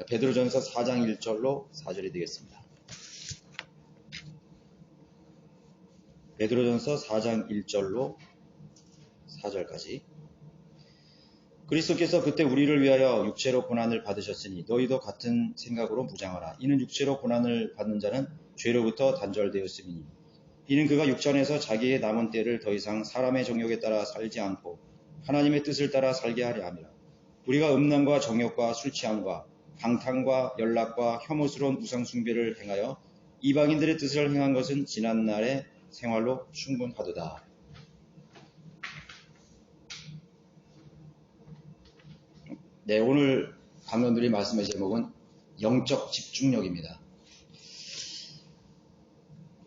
베드로전서 4장 1절로 4절이 되겠습니다. 베드로전서 4장 1절로 4절까지. 그리스도께서 그때 우리를 위하여 육체로 고난을 받으셨으니 너희도 같은 생각으로 무장하라. 이는 육체로 고난을 받는 자는 죄로부터 단절되었음이니 이는 그가 육전에서 자기의 남은 때를 더 이상 사람의 정욕에 따라 살지 않고 하나님의 뜻을 따라 살게 하려 함이라. 우리가 음란과 정욕과 술 취함과 방탕과 연락과 혐오스러운 우상 숭배를 행하여 이방인들의 뜻을 행한 것은 지난날의 생활로 충분하도다. 네, 오늘 강론들이 말씀의 제목은 영적 집중력입니다.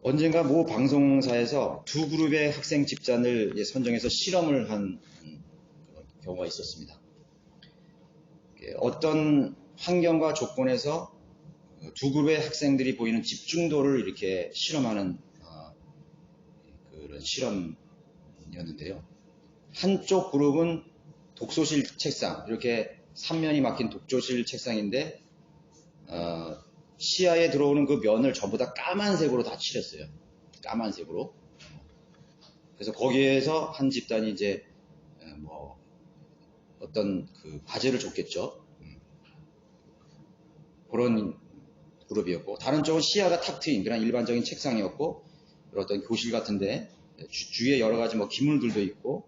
언젠가 모 방송사에서 두 그룹의 학생 집단을 선정해서 실험을 한 경우가 있었습니다. 어떤 환경과 조건에서 두 그룹의 학생들이 보이는 집중도를 이렇게 실험하는 그런 실험이었는데요. 한쪽 그룹은 독서실 책상, 이렇게 3면이 막힌 독서실 책상인데 시야에 들어오는 그 면을 전부 다 까만색으로 다 칠했어요. 까만색으로. 그래서 거기에서 한 집단이 이제 어떤 그 과제를 줬겠죠. 그런 그룹이었고, 다른 쪽은 시야가 탁 트인 그냥 일반적인 책상이었고, 어떤 교실 같은데 주위에 여러 가지 기물들도 있고,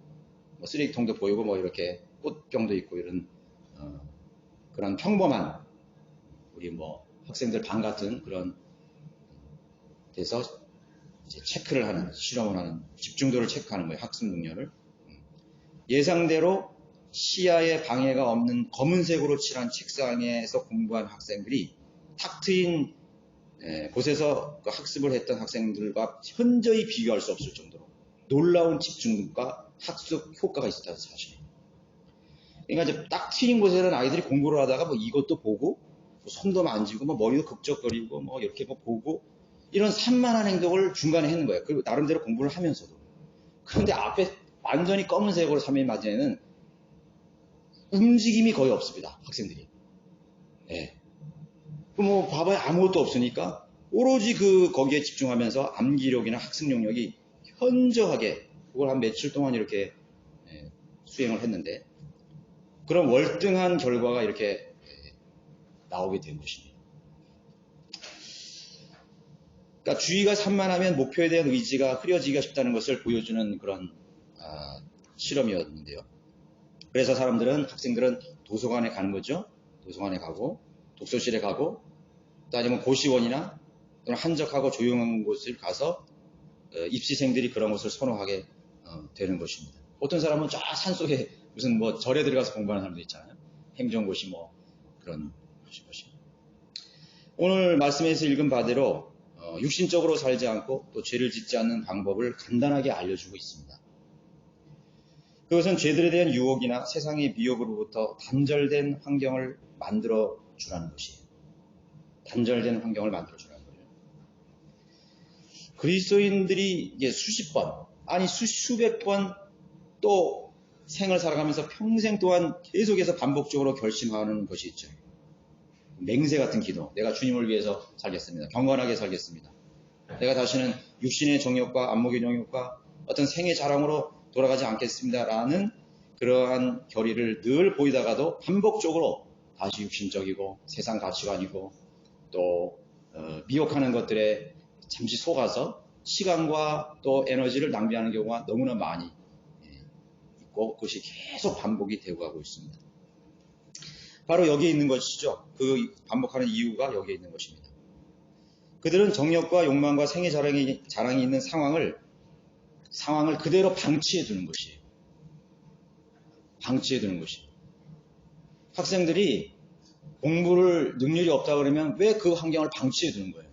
쓰레기통도 보이고, 이렇게 꽃병도 있고, 이런 그런 평범한 우리 학생들 반 같은 그런 데서 이제 체크를 하는, 실험을 하는, 집중도를 체크하는 거예요. 학습 능력을. 예상대로 시야에 방해가 없는 검은색으로 칠한 책상에서 공부한 학생들이 탁 트인 곳에서 학습을 했던 학생들과 현저히 비교할 수 없을 정도로 놀라운 집중과 학습 효과가 있었다는 사실이에요. 그러니까 이제 딱 트인 곳에는 아이들이 공부를 하다가 이것도 보고, 손도 만지고, 머리도 극적거리고, 이렇게 보고, 이런 산만한 행동을 중간에 했는 거예요. 그리고 나름대로 공부를 하면서도. 그런데 앞에 완전히 검은색으로 3일 맞이에는 움직임이 거의 없습니다. 학생들이. 예. 봐봐야 아무것도 없으니까 오로지 거기에 집중하면서 암기력이나 학습 능력이 현저하게 그걸 한 며칠 동안 이렇게 수행을 했는데 그런 월등한 결과가 이렇게 나오게 된 것입니다. 그러니까 주의가 산만하면 목표에 대한 의지가 흐려지기가 쉽다는 것을 보여주는 그런 실험이었는데요. 그래서 학생들은 도서관에 가는 거죠. 도서관에 가고, 독서실에 가고, 또 아니면 고시원이나 또는 한적하고 조용한 곳을 가서 입시생들이 그런 것을 선호하게 되는 것입니다. 어떤 사람은 저 산속에 무슨 절에 들어가서 공부하는 사람도 있잖아요. 행정고시 그런 것입니다. 오늘 말씀에서 읽은 바대로 육신적으로 살지 않고 또 죄를 짓지 않는 방법을 간단하게 알려주고 있습니다. 그것은 죄들에 대한 유혹이나 세상의 미혹으로부터 단절된 환경을 만들어 주라는 것이에요. 단절된 환경을 만들어 주라는 거예요. 그리스도인들이 이게 수십 번, 아니 수백 번 또 생을 살아가면서 평생 동안 계속해서 반복적으로 결심하는 것이 있죠. 맹세 같은 기도. 내가 주님을 위해서 살겠습니다. 경건하게 살겠습니다. 내가 다시는 육신의 정욕과 안목의 정욕과 어떤 생의 자랑으로 돌아가지 않겠습니다라는 그러한 결의를 늘 보이다가도 반복적으로 다시 육신적이고 세상 가치관이고 또 미혹하는 것들에 잠시 속아서 시간과 또 에너지를 낭비하는 경우가 너무나 많이 있고 그것이 계속 반복이 되고 가고 있습니다. 바로 여기에 있는 것이죠. 그 반복하는 이유가 여기에 있는 것입니다. 그들은 정욕과 욕망과 생의 자랑이 있는 상황을 그대로 방치해 두는 것이에요. 방치해 두는 것이에요. 학생들이 공부를 능률이 없다 그러면 왜 그 환경을 방치해 두는 거예요?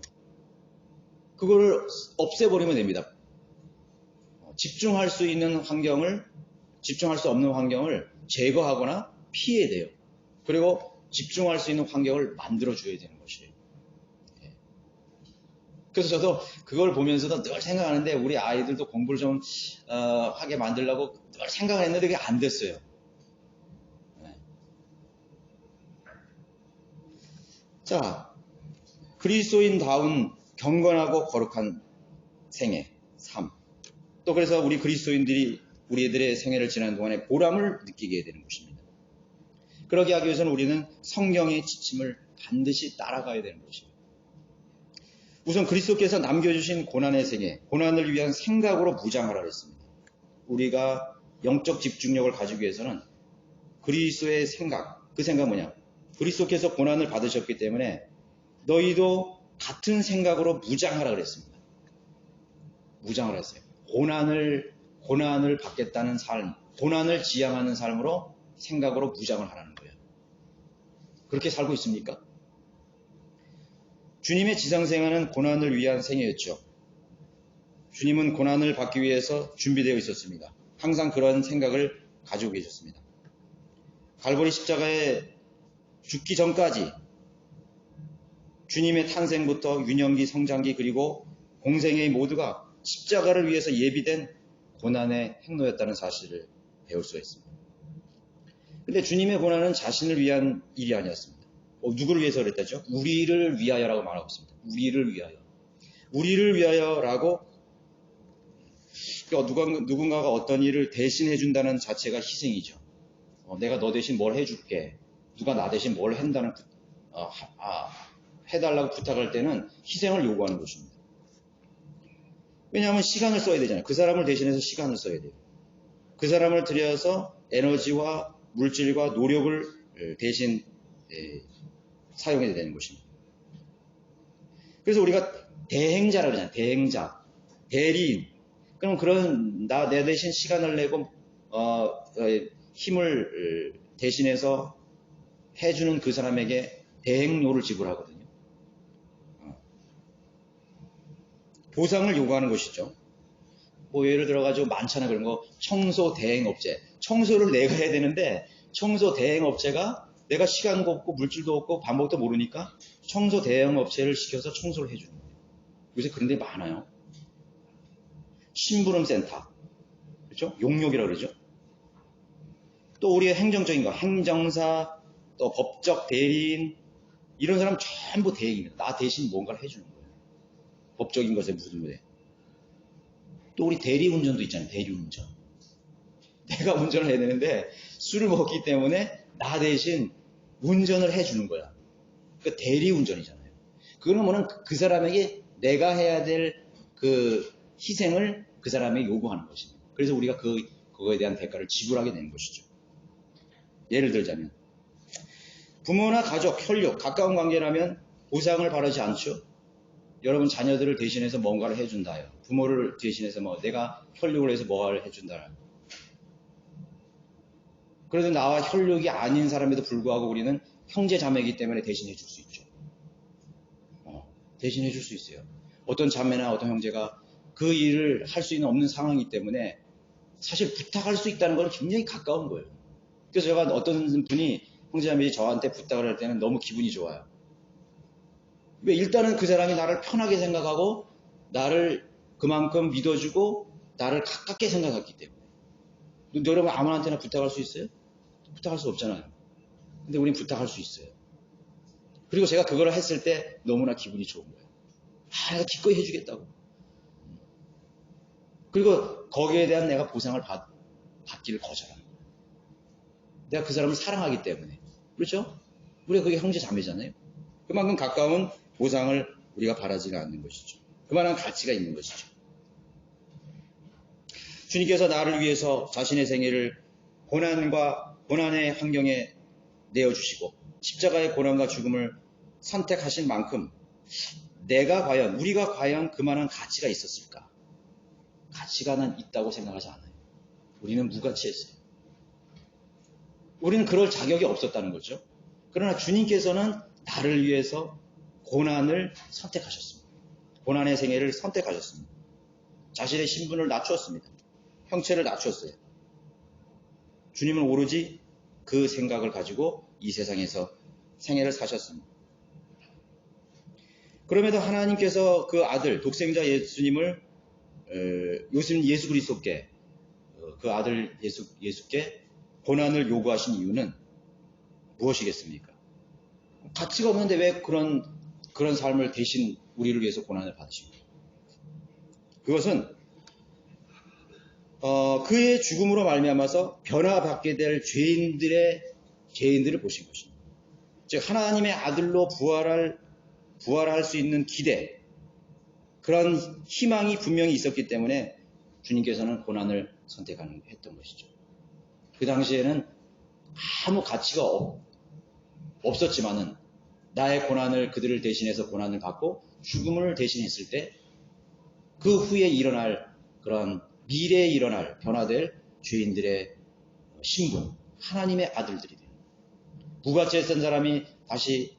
그걸 없애버리면 됩니다. 집중할 수 있는 환경을, 집중할 수 없는 환경을 제거하거나 피해야 돼요. 그리고 집중할 수 있는 환경을 만들어줘야 되는 것이에요. 그래서 저도 그걸 보면서도 늘 생각하는데 우리 아이들도 공부를 좀 하게 만들려고 늘 생각을 했는데 그게 안 됐어요. 자, 그리스도인다운 경건하고 거룩한 생애, 삶. 또 그래서 우리 그리스도인들이 우리들의 생애를 지나는 동안에 보람을 느끼게 되는 것입니다. 그러게 하기 위해서는 우리는 성경의 지침을 반드시 따라가야 되는 것입니다. 우선 그리스도께서 남겨주신 고난의 생애, 고난을 위한 생각으로 무장하라 그랬습니다. 우리가 영적 집중력을 가지기 위해서는 그리스도의 생각, 그 생각 뭐냐? 그리스도께서 고난을 받으셨기 때문에 너희도 같은 생각으로 무장하라 그랬습니다. 무장을 했어요. 고난을 받겠다는 삶, 고난을 지향하는 삶으로 생각으로 무장을 하라는 거예요. 그렇게 살고 있습니까? 주님의 지상생활은 고난을 위한 생애였죠. 주님은 고난을 받기 위해서 준비되어 있었습니다. 항상 그런 생각을 가지고 계셨습니다. 갈보리 십자가에 죽기 전까지 주님의 탄생부터 유년기, 성장기 그리고 공생의 모두가 십자가를 위해서 예비된 고난의 행로였다는 사실을 배울 수가 있습니다. 근데 주님의 고난은 자신을 위한 일이 아니었습니다. 누구를 위해서 그랬다죠? 우리를 위하여라고 말하고 있습니다. 우리를 위하여. 우리를 위하여라고 누군가가 어떤 일을 대신해 준다는 자체가 희생이죠. 내가 너 대신 뭘 해줄게. 누가 나 대신 뭘 해달라고 부탁할 때는 희생을 요구하는 것입니다. 왜냐하면 시간을 써야 되잖아요. 그 사람을 대신해서 시간을 써야 돼요. 그 사람을 들여서 에너지와 물질과 노력을 대신 사용해야 되는 것입니다. 그래서 우리가 대행자라고 그러잖아요. 대행자, 대리인. 그럼 내 대신 시간을 내고 힘을 대신해서 해주는 그 사람에게 대행료를 지불하거든요. 보상을 요구하는 것이죠. 뭐 예를 들어가지고 많잖아요. 그런 거 청소 대행업체. 청소를 내가 해야 되는데 청소 대행업체가 내가 시간도 없고 물질도 없고 방법도 모르니까 청소 대행업체를 시켜서 청소를 해주는 거예요. 요새 그런 데 많아요. 심부름센터. 그렇죠? 용역이라고 그러죠. 또 우리의 행정적인 거, 행정사, 또 법적 대리인, 이런 사람 전부 대행입니다. 나 대신 뭔가를 해주는 거예요. 법적인 것에 무슨 데. 또 우리 대리운전도 있잖아요. 대리운전. 내가 운전을 해야 되는데 술을 먹기 때문에 나 대신 운전을 해주는 거야. 그 대리운전이잖아요. 그러면은 그 사람에게 내가 해야 될 그 희생을 그 사람에게 요구하는 것입니다. 그래서 우리가 그거에 대한 대가를 지불하게 되는 것이죠. 예를 들자면 부모나 가족, 혈육, 가까운 관계라면 보상을 바라지 않죠. 여러분 자녀들을 대신해서 뭔가를 해준다요. 부모를 대신해서 내가 혈육을 해서 뭐를 해준다. 그래도 나와 혈육이 아닌 사람에도 불구하고 우리는 형제 자매이기 때문에 대신해 줄 수 있죠. 대신해 줄 수 있어요. 어떤 자매나 어떤 형제가 그 일을 할 수 있는 없는 상황이기 때문에 사실 부탁할 수 있다는 건 굉장히 가까운 거예요. 그래서 제가 어떤 분이 형제자매이 저한테 부탁을 할 때는 너무 기분이 좋아요. 왜? 일단은 그 사람이 나를 편하게 생각하고 나를 그만큼 믿어주고 나를 가깝게 생각했기 때문에. 여러분 아무한테나 부탁할 수 있어요? 부탁할 수 없잖아요. 근데 우린 부탁할 수 있어요. 그리고 제가 그걸 했을 때 너무나 기분이 좋은 거예요. 내가 기꺼이 해주겠다고. 그리고 거기에 대한 내가 보상을 받기를 거절하는 거예요. 내가 그 사람을 사랑하기 때문에. 그렇죠? 우리가 그게 형제 자매잖아요. 그만큼 가까운 보상을 우리가 바라지가 않는 것이죠. 그만한 가치가 있는 것이죠. 주님께서 나를 위해서 자신의 생애를 고난의 환경에 내어주시고 십자가의 고난과 죽음을 선택하신 만큼 우리가 과연 그만한 가치가 있었을까? 가치가 있다고 생각하지 않아요. 우리는 무가치했어요. 우리는 그럴 자격이 없었다는 거죠. 그러나 주님께서는 나를 위해서 고난을 선택하셨습니다. 고난의 생애를 선택하셨습니다. 자신의 신분을 낮추었습니다. 형체를 낮추었어요. 주님은 오로지 그 생각을 가지고 이 세상에서 생애를 사셨습니다. 그럼에도 하나님께서 그 아들, 독생자 예수님을 예수 그리스도께 그 아들 예수께 고난을 요구하신 이유는 무엇이겠습니까? 가치가 없는데 왜 그런 삶을 대신 우리를 위해서 고난을 받으십니까? 그것은 그의 죽음으로 말미암아서 변화받게 될 죄인들을 보신 것입니다. 즉 하나님의 아들로 부활할 수 있는 기대, 그런 희망이 분명히 있었기 때문에 주님께서는 고난을 선택했던 것이죠. 그 당시에는 아무 가치가 없었지만은 나의 고난을 그들을 대신해서 고난을 받고 죽음을 대신했을 때 그 후에 일어날 그런 미래에 일어날 변화될 죄인들의 신분, 하나님의 아들들이 돼요. 무가치했던 사람이 다시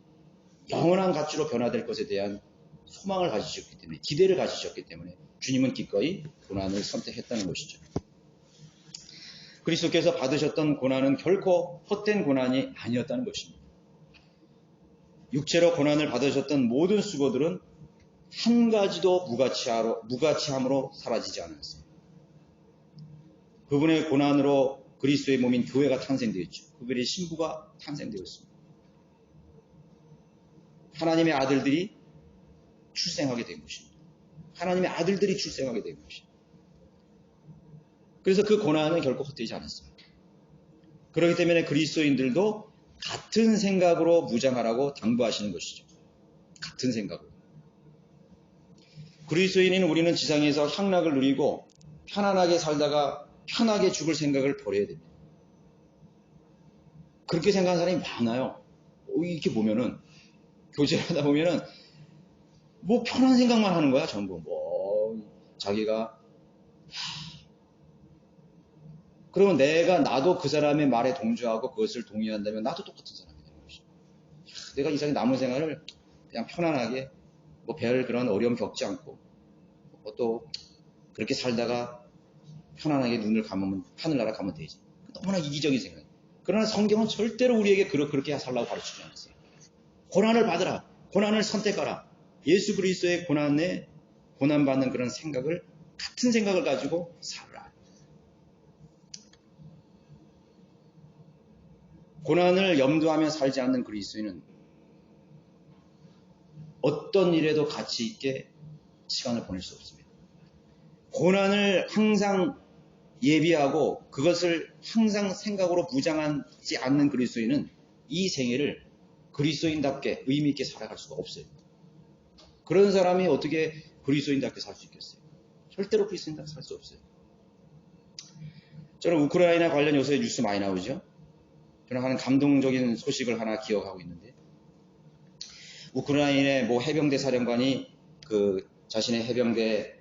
영원한 가치로 변화될 것에 대한 소망을 가지셨기 때문에, 기대를 가지셨기 때문에 주님은 기꺼이 고난을 선택했다는 것이죠. 그리스도께서 받으셨던 고난은 결코 헛된 고난이 아니었다는 것입니다. 육체로 고난을 받으셨던 모든 수고들은 한 가지도 무가치함으로 사라지지 않았어요. 그분의 고난으로 그리스도의 몸인 교회가 탄생되었죠. 그분의 신부가 탄생되었습니다. 하나님의 아들들이 출생하게 된 것입니다. 하나님의 아들들이 출생하게 된 것입니다. 그래서 그 고난은 결코 헛되지 않았습니다. 그렇기 때문에 그리스도인들도 같은 생각으로 무장하라고 당부하시는 것이죠. 같은 생각으로. 그리스도인인 우리는 지상에서 향락을 누리고 편안하게 살다가 편하게 죽을 생각을 버려야 됩니다. 그렇게 생각하는 사람이 많아요. 이렇게 보면은, 교제를 하다 보면은, 뭐 편한 생각만 하는 거야, 전부. 자기가. 그러면 나도 그 사람의 말에 동조하고 그것을 동의한다면 나도 똑같은 사람이 되는 것이죠. 내가 이 세상에 남은 생활을 그냥 편안하게, 별 그런 어려움 겪지 않고, 또 그렇게 살다가 편안하게 눈을 감으면 하늘나라 가면 되지. 너무나 이기적인 생각이에요. 그러나 성경은 절대로 우리에게 그렇게 살라고 가르치지 않았어요. 고난을 받으라. 고난을 선택하라. 예수 그리스도의 고난받는 그런 생각을, 같은 생각을 가지고 살아라. 고난을 염두하며 살지 않는 그리스도인은 어떤 일에도 가치 있게 시간을 보낼 수 없습니다. 고난을 항상 예비하고 그것을 항상 생각으로 무장하지 않는 그리스도인은 이 생애를 그리스도인답게 의미 있게 살아갈 수가 없어요. 그런 사람이 어떻게 그리스도인답게 살 수 있겠어요? 절대로 그리스도인답게 살 수 없어요. 저는 우크라이나 관련 요새 뉴스 많이 나오죠. 저는 하는 감동적인 소식을 하나 기억하고 있는데, 우크라이나의 해병대 사령관이 자신의 해병대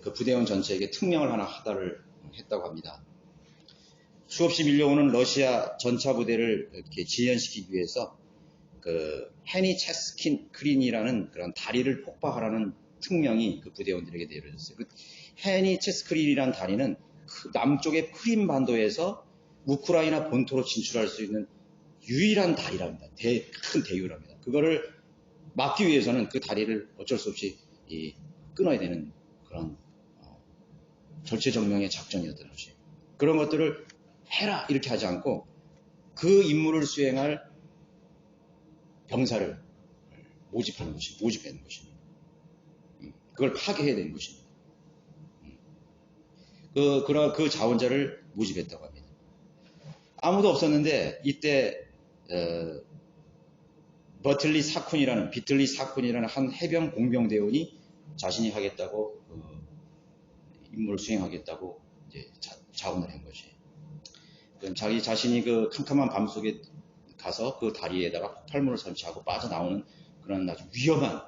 그 부대원 전체에게 특명을 하나 하달을 했다고 합니다. 수없이 밀려오는 러시아 전차 부대를 이렇게 지연시키기 위해서 헤니 체스크린이라는 그런 다리를 폭파하라는 특명이 그 부대원들에게 내려졌어요. 헤니 체스크린이라는 다리는 남쪽의 크림 반도에서 우크라이나 본토로 진출할 수 있는 유일한 다리랍니다. 큰 대유랍니다. 그거를 막기 위해서는 그 다리를 어쩔 수 없이 끊어야 되는 그런 절체절명의 작전이었던 것이에요. 그런 것들을 해라 이렇게 하지 않고 그 임무를 수행할 병사를 모집하는 모집하는 것입니다. 그걸 파괴해야 되는 것입니다. 그 자원자를 모집했다고 합니다. 아무도 없었는데 이때 비틀리 사쿤이라는 한 해병 공병대원이 자신이 하겠다고 임무를 수행하겠다고 이제 자원을 한 것이에요. 자기 자신이 그 캄캄한 밤 속에 가서 그 다리에다가 폭발물을 설치하고 빠져나오는 그런 아주 위험한,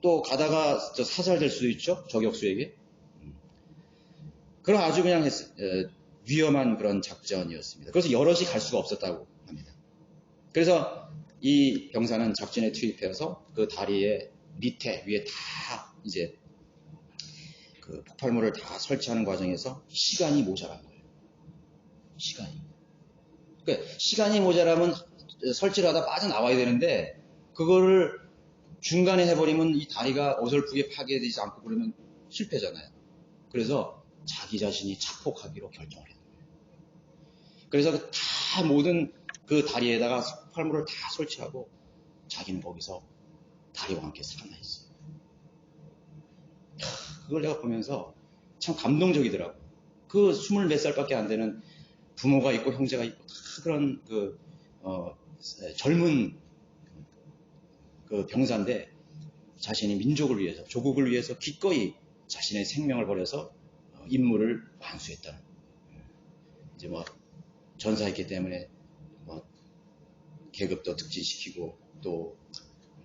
또 가다가 사살될 수도 있죠, 저격수에게. 그런 아주 그냥 위험한 그런 작전이었습니다. 그래서 여럿이 갈 수가 없었다고 합니다. 그래서 이 병사는 작전에 투입해서 그 다리의 위에 다 이제 그 폭발물을 다 설치하는 과정에서 시간이 모자란 거예요. 그러니까 시간이 모자라면 설치를 하다 빠져나와야 되는데 그거를 중간에 해버리면 이 다리가 어설프게 파괴되지 않고 그러면 실패잖아요. 그래서 자기 자신이 자폭하기로 결정을 했는 거예요. 그래서 다 모든 그 다리에다가 흑화물을 다 설치하고 자기는 거기서 다리와 함께 살아나있어요. 그걸 내가 보면서 참 감동적이더라고. 그 20몇 살밖에 안 되는 부모가 있고 형제가 있고 다 그런 젊은 그 병사인데 자신이 민족을 위해서, 조국을 위해서 기꺼이 자신의 생명을 버려서 임무를 완수했다는. 이제 뭐 전사했기 때문에 뭐 계급도 득진시키고 또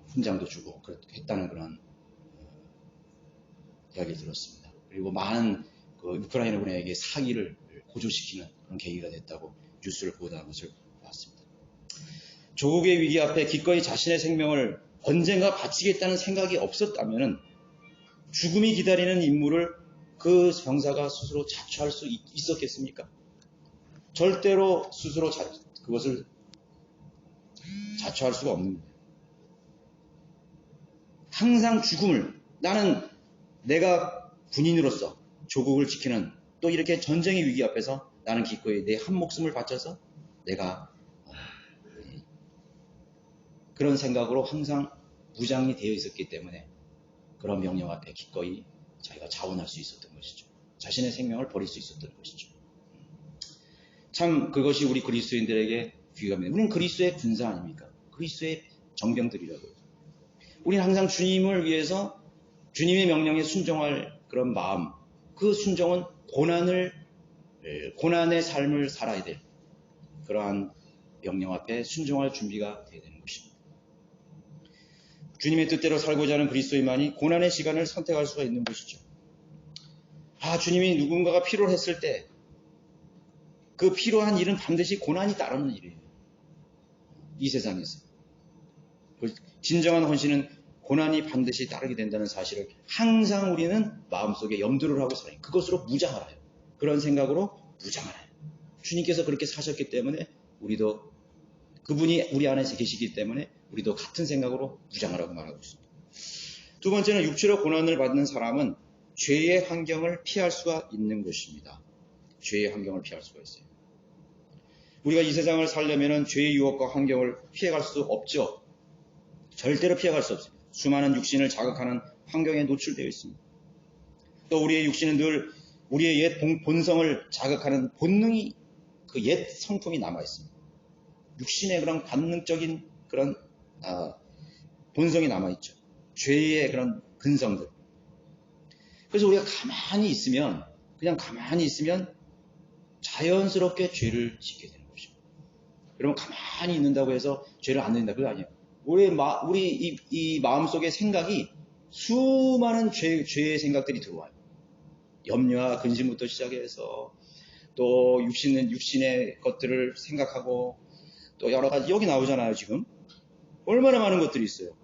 훈장도 주고 했다는 그런 이야기를 들었습니다. 그리고 많은 그 우크라이나군에게 사기를 고조시키는 그런 계기가 됐다고 뉴스를 보도한 것을 봤습니다. 조국의 위기 앞에 기꺼이 자신의 생명을 언젠가 바치겠다는 생각이 없었다면 죽음이 기다리는 임무를 그 병사가 스스로 자초할 수 있었겠습니까? 절대로 스스로 그것을 자초할 수가 없는 거예요. 항상 죽음을, 나는 내가 군인으로서 조국을 지키는, 또 이렇게 전쟁의 위기 앞에서 나는 기꺼이 내 한 목숨을 바쳐서 내가 그런 생각으로 항상 무장이 되어 있었기 때문에 그런 명령 앞에 기꺼이 자기가 자원할 수 있었던 것이죠. 자신의 생명을 버릴 수 있었던 것이죠. 참 그것이 우리 그리스도인들에게 귀감입니다. 우리는 그리스도의 군사 아닙니까? 그리스도의 정병들이라고요. 우리는 항상 주님을 위해서 주님의 명령에 순종할 그런 마음, 그 순종은 고난의 삶을 살아야 될 그러한 명령 앞에 순종할 준비가 되어야 되는 것입니다. 주님의 뜻대로 살고자 하는 그리스도인만이 고난의 시간을 선택할 수가 있는 것이죠. 주님이 누군가가 필요로 했을 때 그 필요한 일은 반드시 고난이 따르는 일이에요. 이 세상에서. 진정한 헌신은 고난이 반드시 따르게 된다는 사실을 항상 우리는 마음속에 염두를 하고 살아요. 그것으로 무장하라요. 그런 생각으로 무장하라요. 주님께서 그렇게 사셨기 때문에 우리도 그분이 우리 안에 계시기 때문에 우리도 같은 생각으로 무장하라고 말하고 있습니다. 두 번째는 육체로 고난을 받는 사람은 죄의 환경을 피할 수가 있는 것입니다. 죄의 환경을 피할 수가 있어요. 우리가 이 세상을 살려면 죄의 유혹과 환경을 피해갈 수 없죠. 절대로 피해갈 수 없습니다. 수많은 육신을 자극하는 환경에 노출되어 있습니다. 또 우리의 육신은 늘 우리의 옛 본성을 자극하는 본능이, 그 옛 성품이 남아 있습니다. 육신의 그런 관능적인 그런 본성이 남아 있죠. 죄의 그런 근성들. 그래서 우리가 그냥 가만히 있으면 자연스럽게 죄를 짓게 되는 것입니다. 여러분, 가만히 있는다고 해서 죄를 안 낸다, 그거 아니에요. 우리 이 마음속의 생각이 수많은 죄의 생각들이 들어와요. 염려와 근심부터 시작해서 또 육신의 것들을 생각하고 또 여러 가지, 여기 나오잖아요, 지금. 얼마나 많은 것들이 있어요.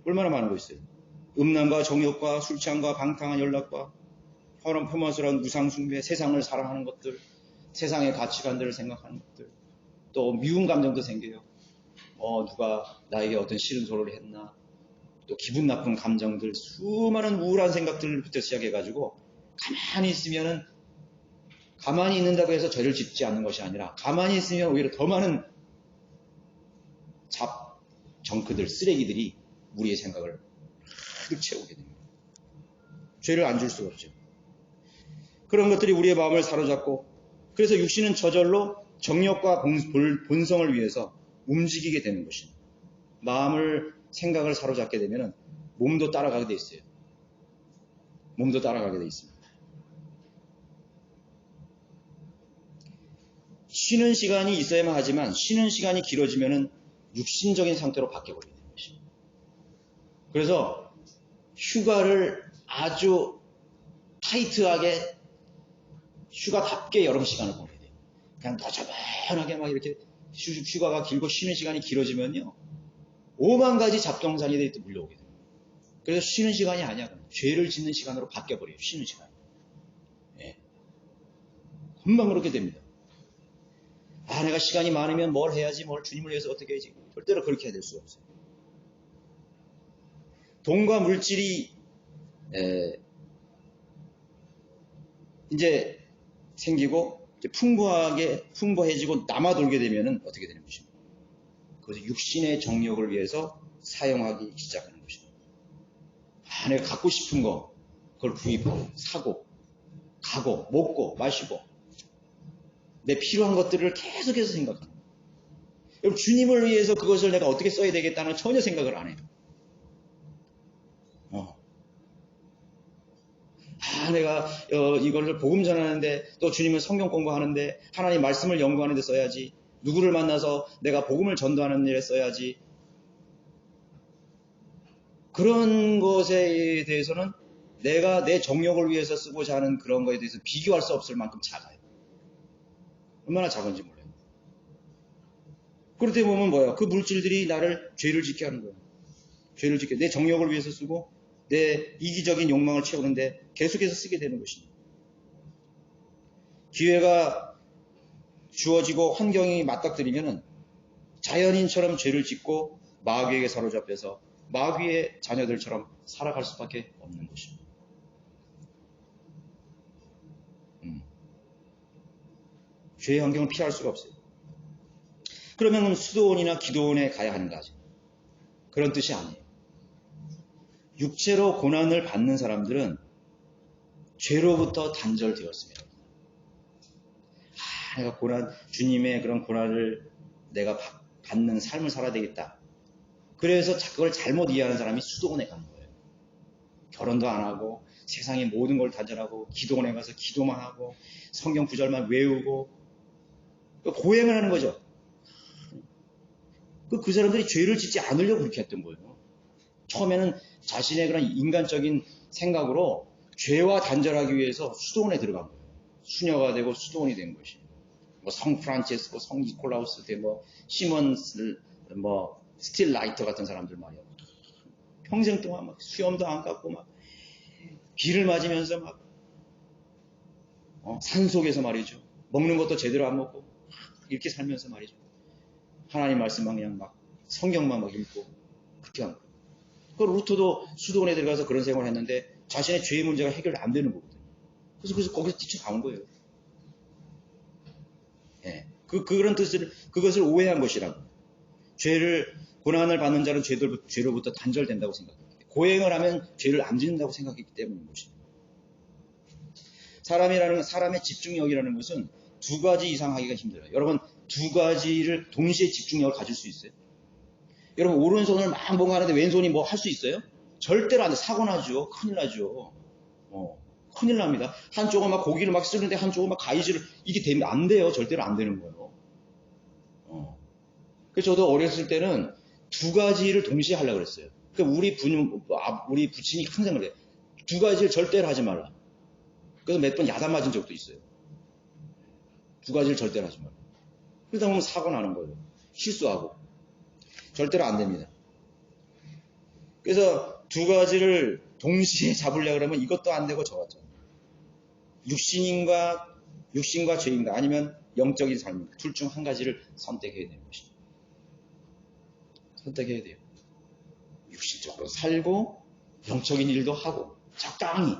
얼마나 많은 거 있어요. 음란과 정욕과 술 취함과 방탕한 연락과 혐오스러운 우상숭배, 세상을 사랑하는 것들, 세상의 가치관들을 생각하는 것들, 또 미운 감정도 생겨요. 누가 나에게 어떤 싫은 소리를 했나, 또 기분 나쁜 감정들, 수많은 우울한 생각들부터 시작해가지고 가만히 있는다고 해서 죄를 짓지 않는 것이 아니라 가만히 있으면 오히려 더 많은 정크들, 쓰레기들이 우리의 생각을 가득 채우게 됩니다. 죄를 안 줄 수가 없죠. 그런 것들이 우리의 마음을 사로잡고, 그래서 육신은 저절로 정욕과 본성을 위해서 움직이게 되는 것입니다. 생각을 사로잡게 되면 몸도 따라가게 돼 있어요. 몸도 따라가게 돼 있습니다. 쉬는 시간이 있어야만 하지만 쉬는 시간이 길어지면 육신적인 상태로 바뀌어버리게 되는 것입니다. 그래서 휴가를 아주 타이트하게 휴가답게 여름 시간을 보내야 돼요. 그냥 너저분하게 막 이렇게 휴가가 길고 쉬는 시간이 길어지면요, 5만 가지 잡동사니들이 또 물려오게 돼요. 그래서 쉬는 시간이 아니야. 죄를 짓는 시간으로 바뀌어버려요. 쉬는 시간이. 금방 그렇게 됩니다. 내가 시간이 많으면 뭘 해야지, 주님을 위해서 어떻게 해야지. 절대로 그렇게 해야 될 수가 없어요. 돈과 물질이 이제 생기고 이제 풍부해지고 남아돌게 되면 어떻게 되는 것입니까? 그것을 육신의 정욕을 위해서 사용하기 시작하는 것입니다. 내가 갖고 싶은 거, 그걸 구입하고, 사고, 가고, 먹고, 마시고, 내 필요한 것들을 계속해서 생각하는 거예요. 여러분, 주님을 위해서 그것을 내가 어떻게 써야 되겠다는 전혀 생각을 안 해요. 내가 이걸 복음 전하는데, 또 주님을 성경 공부하는데, 하나님 말씀을 연구하는 데 써야지, 누구를 만나서 내가 복음을 전도하는 일에 써야지. 그런 것에 대해서는 내가 내 정욕을 위해서 쓰고자 하는 그런 것에 대해서 비교할 수 없을 만큼 작아요. 얼마나 작은지 몰라요. 그럴 때 보면 뭐야? 그 물질들이 나를 죄를 짓게 하는 거예요. 죄를 짓게, 내 정욕을 위해서 쓰고 내 이기적인 욕망을 채우는데 계속해서 쓰게 되는 것입니다. 기회가 주어지고 환경이 맞닥뜨리면은 자연인처럼 죄를 짓고 마귀에게 사로잡혀서 마귀의 자녀들처럼 살아갈 수밖에 없는 것입니다. 죄의 환경을 피할 수가 없어요. 그러면 수도원이나 기도원에 가야 하는가 하죠. 그런 뜻이 아니에요. 육체로 고난을 받는 사람들은 죄로부터 단절되었습니다. 내가 주님의 그런 고난을 내가 받는 삶을 살아야 되겠다. 그래서 그걸 잘못 이해하는 사람이 수도원에 가는 거예요. 결혼도 안 하고 세상의 모든 걸 단절하고 기도원에 가서 기도만 하고 성경 구절만 외우고 고행을 하는 거죠. 그 사람들이 죄를 짓지 않으려고 그렇게 했던 거예요. 처음에는 자신의 그런 인간적인 생각으로 죄와 단절하기 위해서 수도원에 들어간 거예요. 수녀가 되고 수도원이 된 것이. 성 프란체스코, 성 니콜라우스, 시몬, 스틸 라이터 같은 사람들 말이야. 평생 동안 막 수염도 안 깎고 막 비를 맞으면서 막 산속에서 말이죠. 먹는 것도 제대로 안 먹고 이렇게 살면서 말이죠. 하나님 말씀만 그냥 막 성경만 막 읽고 그렇게 한 거예요. 그 루터도 수도원에 들어가서 그런 생활을 했는데 자신의 죄의 문제가 해결 안 되는 거거든요. 그래서 거기서 뛰쳐나온 거예요. 예. 그런 뜻을, 그것을 오해한 것이라고. 고난을 받는 자는 죄로부터 단절된다고 생각합니다. 고행을 하면 죄를 안 짓는다고 생각했기 때문인 것입니다. 사람의 집중력이라는 것은 두 가지 이상 하기가 힘들어요. 여러분, 두 가지를 동시에 집중력을 가질 수 있어요? 여러분, 오른손을 막 뭔가 하는데 왼손이 뭐 할 수 있어요? 절대로 안 돼. 사고 나죠. 큰일 나죠. 큰일 납니다. 한쪽은 막 고기를 막 쓰는데 한쪽은 막 가위질을, 이게 되면 안 돼요. 절대로 안 되는 거예요. 그래서 저도 어렸을 때는 두 가지를 동시에 하려고 그랬어요. 우리 부친이 항상 그래요. 두 가지를 절대로 하지 말라. 그래서 몇 번 야단 맞은 적도 있어요. 두 가지를 절대로 하지 말라. 그러다 보면 사고 나는 거예요. 실수하고. 절대로 안 됩니다. 그래서 두 가지를 동시에 잡으려고 그러면 이것도 안 되고 저것도 안 돼요. 육신과 죄인가 아니면 영적인 삶인가 둘 중 한 가지를 선택해야 되는 것입니다. 선택해야 돼요. 육신적으로 살고 영적인 일도 하고 적당히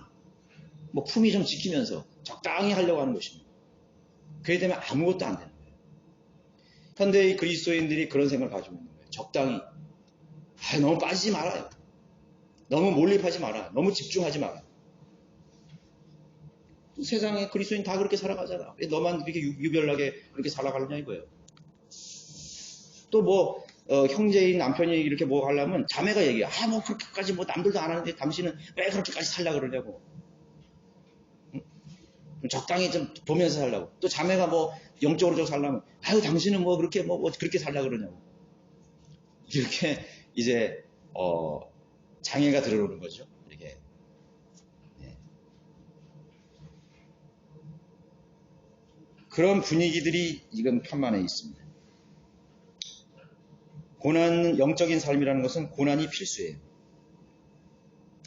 품위 좀 지키면서 적당히 하려고 하는 것입니다. 그렇게 되면 아무것도 안 되는 거예요. 현대의 그리스도인들이 그런 생각을 가지고 있는 거예요. 적당히. 너무 빠지지 말아요. 너무 몰입하지 마라. 너무 집중하지 마라. 세상에 그리스도인 다 그렇게 살아가잖아. 왜 너만 이렇게 유별나게 그렇게 살아가느냐 이거예요. 또 형제인 남편이 이렇게 하려면 자매가 얘기해. 그렇게까지 남들도 안 하는데 당신은 왜 그렇게까지 살려고 그러냐고. 적당히 좀 보면서 살라고. 또 자매가 영적으로 좀 살려면 당신은 그렇게 살려고 그러냐고. 이렇게 이제 장애가 들어오는 거죠. 이렇게. 네. 그런 분위기들이 지금 편만에 있습니다. 영적인 삶이라는 것은 고난이 필수예요.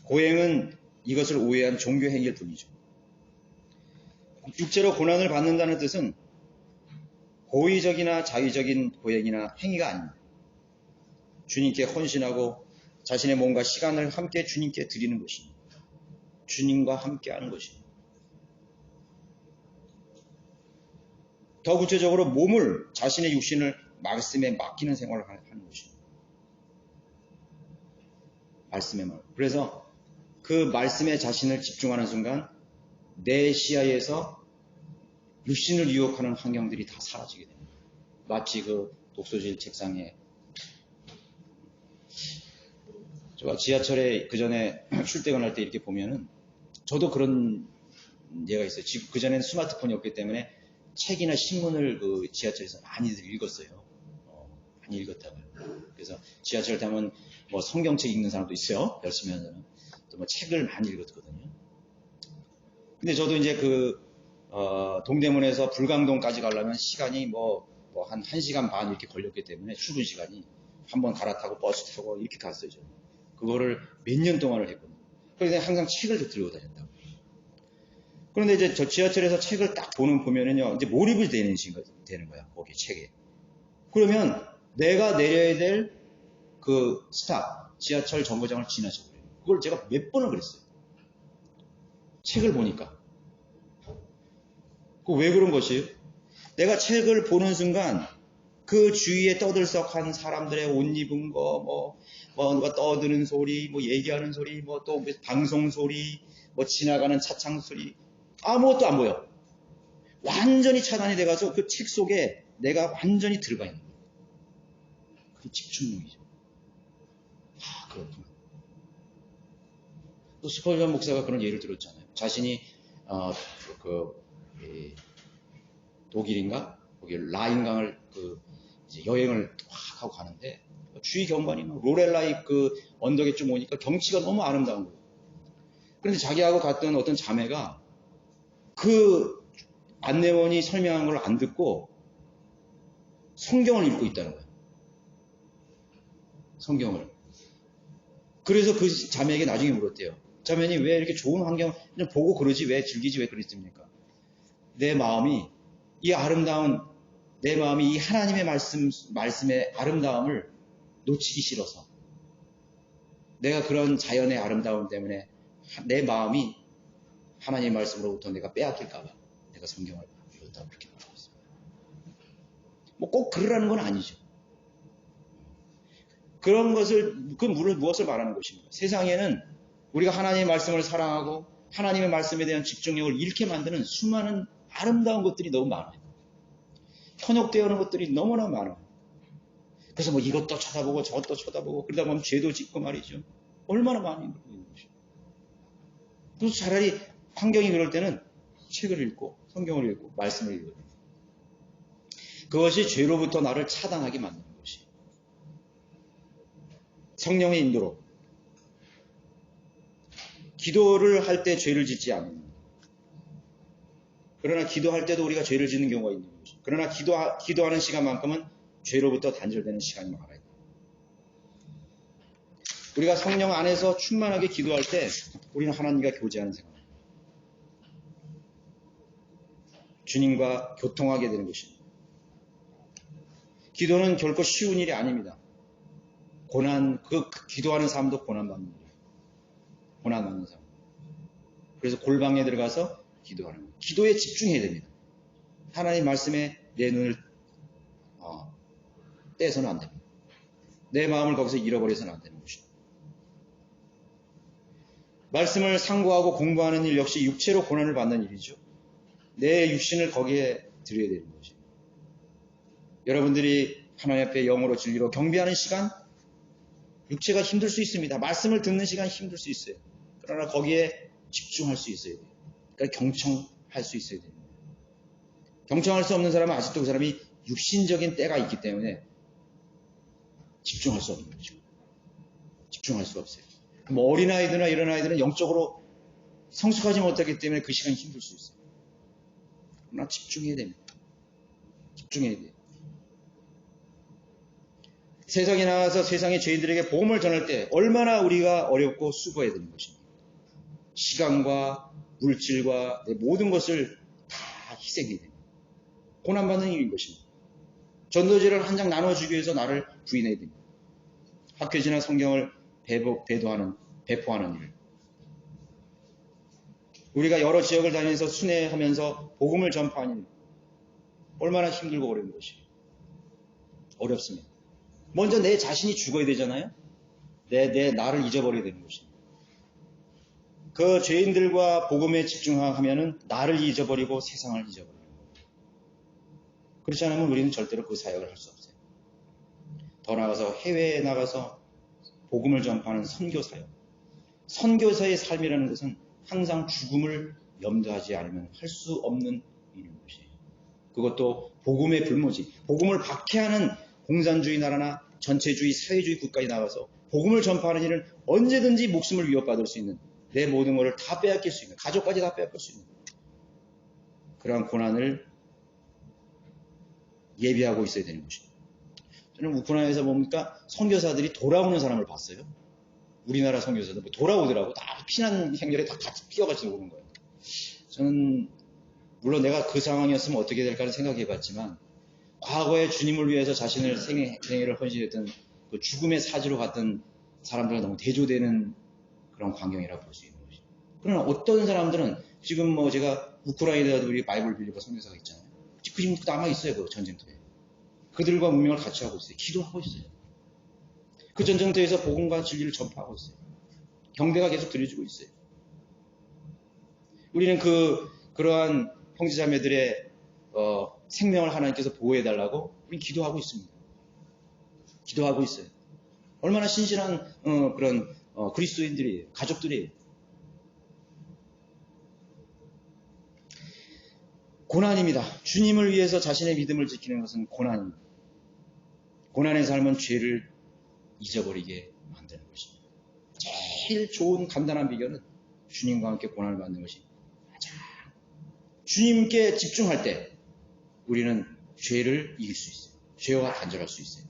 고행은 이것을 오해한 종교 행위일 뿐이죠. 육체로 고난을 받는다는 뜻은 고의적이나 자의적인 고행이나 행위가 아닙니다. 주님께 헌신하고 자신의 몸과 시간을 함께 주님께 드리는 것입니다. 주님과 함께 하는 것입니다. 더 구체적으로 자신의 육신을 말씀에 맡기는 생활을 하는 것입니다. 말씀에만. 그래서 그 말씀에 자신을 집중하는 순간 내 시야에서 육신을 유혹하는 환경들이 다 사라지게 됩니다. 마치 그 독서실 책상에 제가 지하철에 그 전에 출퇴근할 때 이렇게 보면은 저도 그런 예가 있어요. 그 전에는 스마트폰이 없기 때문에 책이나 신문을 그 지하철에서 많이들 읽었어요. 많이 읽었다고요. 그래서 지하철 타면 뭐 성경책 읽는 사람도 있어요. 열심히 하는 사람. 또 뭐 책을 많이 읽었거든요. 근데 저도 이제 동대문에서 불광동까지 가려면 시간이 한 1시간 반 이렇게 걸렸기 때문에 출근 시간이 한번 갈아타고 버스 타고 이렇게 갔어요. 저는. 그거를 몇 년 동안을 했거든요. 그래서 항상 책을 들고 다녔다고. 그런데 이제 저 지하철에서 책을 딱 보면은요, 이제 몰입이 되는 거야, 거기 책에. 그러면 내가 내려야 될 그 스탑, 지하철 정거장을 지나쳐 버려요. 그걸 제가 몇 번을 그랬어요. 책을 보니까. 왜 그런 것이에요? 내가 책을 보는 순간 그 주위에 떠들썩한 사람들의 옷 입은 거, 누가 떠드는 소리, 얘기하는 소리, 또 방송 소리, 지나가는 차창 소리, 아무것도 안 보여. 완전히 차단이 돼가서 그 책 속에 내가 완전히 들어가 있는 거예요. 그게 집중력이죠. 그렇구나. 또 스펄전 목사가 그런 예를 들었잖아요. 자신이 독일인가? 거기 라인강을 이제 여행을 확 하고 가는데 주위 경관이 로렐라이 그 언덕에 좀 오니까 경치가 너무 아름다운 거예요. 그런데 자기하고 갔던 어떤 자매가 그 안내원이 설명한 걸 안 듣고 성경을 읽고 있다는 거예요. 성경을. 그래서 그 자매에게 나중에 물었대요. 자매님 왜 이렇게 좋은 환경 그냥 보고 그러지 왜 즐기지 왜 그랬습니까? 내 마음이 이 하나님의 말씀의 아름다움을 놓치기 싫어서 내가 그런 자연의 아름다움 때문에 내 마음이 하나님의 말씀으로부터 내가 빼앗길까봐 내가 성경을 읽었다고 그렇게 말하고 있습니다. 꼭 그러라는 건 아니죠. 그런 것을, 무엇을 말하는 것입니까? 세상에는 우리가 하나님의 말씀을 사랑하고 하나님의 말씀에 대한 집중력을 잃게 만드는 수많은 아름다운 것들이 너무 많아요. 현혹되어 오는 것들이 너무나 많아요. 그래서 이것도 쳐다보고 저것도 쳐다보고 그러다 보면 죄도 짓고 말이죠. 얼마나 많이 그러고 있는 것이죠. 그래서 차라리 환경이 그럴 때는 책을 읽고 성경을 읽고 말씀을 읽어야 돼요. 그것이 죄로부터 나를 차단하게 만드는 것이에요. 성령의 인도로 기도를 할 때 죄를 짓지 않는. 그러나 기도할 때도 우리가 죄를 짓는 경우가 있는 거죠. 그러나 기도하는 시간만큼은 죄로부터 단절되는 시간이 많아요. 우리가 성령 안에서 충만하게 기도할 때 우리는 하나님과 교제하는 생활. 주님과 교통하게 되는 것입니다. 기도는 결코 쉬운 일이 아닙니다. 기도하는 사람도 고난받는 거예요. 고난받는 사람. 그래서 골방에 들어가서 기도하는 거예요. 기도에 집중해야 됩니다. 하나님 말씀에 내 눈을 떼서는 안 됩니다. 내 마음을 거기서 잃어버려서는 안 되는 것입니다. 말씀을 상고하고 공부하는 일 역시 육체로 고난을 받는 일이죠. 내 육신을 거기에 드려야 되는 거죠. 여러분들이 하나님 앞에 영으로 진리로 경배하는 시간, 육체가 힘들 수 있습니다. 말씀을 듣는 시간 힘들 수 있어요. 그러나 거기에 집중할 수 있어야 돼요. 그러니까 경청할 수 있어야 돼요. 경청할 수 없는 사람은 아직도 그 사람이 육신적인 때가 있기 때문에 집중할 수 없는 거죠. 집중할 수가 없어요. 어린아이들이나 이런 아이들은 영적으로 성숙하지 못하기 때문에 그 시간이 힘들 수 있어요. 그러나 집중해야 됩니다. 집중해야 돼요. 세상에 나와서 세상의 죄인들에게 복음을 전할 때 얼마나 우리가 어렵고 수고해야 되는 것입니다. 시간과 물질과 내 모든 것을 다 희생해야 됩니다. 고난받는 일인 것입니다. 전도지를 한 장 나눠주기 위해서 나를 부인해야 됩니다. 학교 지나 성경을 배포하는 일. 우리가 여러 지역을 다니면서 순회하면서 복음을 전파하는 일. 얼마나 힘들고 어려운 것이에요. 어렵습니다. 먼저 내 자신이 죽어야 되잖아요. 나를 잊어버려야 되는 것입니다. 그 죄인들과 복음에 집중하면은 나를 잊어버리고 세상을 잊어버려요. 그렇지 않으면 우리는 절대로 그 사역을 할 수 없어요. 더 나아가서 해외에 나가서 복음을 전파하는 선교 사역. 선교사의 삶이라는 것은 항상 죽음을 염두하지 않으면 할 수 없는 일인 것이에요. 그것도 복음의 불모지. 복음을 박해하는 공산주의 나라나 전체주의, 사회주의 국가에 나가서 복음을 전파하는 일은 언제든지 목숨을 위협받을 수 있는, 내 모든 것을 다 빼앗길 수 있는, 가족까지 다 빼앗길 수 있는 그러한 고난을 예비하고 있어야 되는 것입니다. 저는 우크라이나에서 보니까 선교사들이 돌아오는 사람을 봤어요. 우리나라 선교사들 돌아오더라고. 다 피난 행렬에 다 같이 뛰어가지고 오는 거예요. 저는 물론 내가 그 상황이었으면 어떻게 될까를 생각해 봤지만, 과거에 주님을 위해서 자신을 생애를 헌신했던 그 죽음의 사지로 갔던 사람들과 너무 대조되는 그런 광경이라고 볼 수 있는 것이죠. 그러나 어떤 사람들은 지금 뭐 제가 우크라이나에도 우리 바이블 빌리버 선교사가 있잖아요. 그 지금 남아있어요. 그 전쟁터에. 그들과 운명을 같이 하고 있어요. 기도하고 있어요. 그 전쟁터에서 복음과 진리를 전파하고 있어요. 경배가 계속 드려지고 있어요. 우리는 그러한 형제자매들의 생명을 하나님께서 보호해달라고 우리 기도하고 있습니다. 기도하고 있어요. 얼마나 신실한 그런 그리스도인들이에요. 가족들이에요. 고난입니다. 주님을 위해서 자신의 믿음을 지키는 것은 고난입니다. 고난의 삶은 죄를 잊어버리게 만드는 것입니다. 제일 좋은 간단한 비결은 주님과 함께 고난을 받는 것이 가장 주님께 집중할 때 우리는 죄를 이길 수 있어요. 죄와 단절할 수 있어요.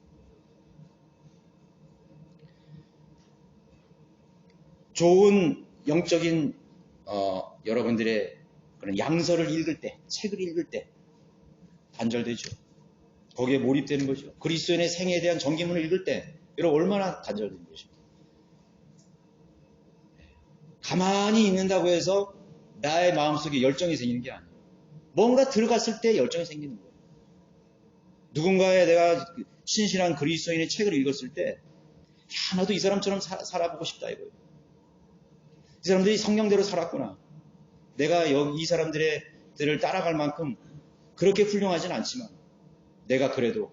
좋은 영적인 여러분들의 그런 양서를 읽을 때, 책을 읽을 때 단절되죠. 거기에 몰입되는 거죠. 그리스도인의 생애에 대한 전기문을 읽을 때 여러분 얼마나 단절되는 것입니다. 가만히 있는다고 해서 나의 마음속에 열정이 생기는 게 아니에요. 뭔가 들어갔을 때 열정이 생기는 거예요. 누군가의 내가 신실한 그리스도인의 책을 읽었을 때 나도 이 사람처럼 살아보고 싶다 이거예요. 이 사람들이 성경대로 살았구나. 내가 이 사람들을 따라갈 만큼 그렇게 훌륭하진 않지만 내가 그래도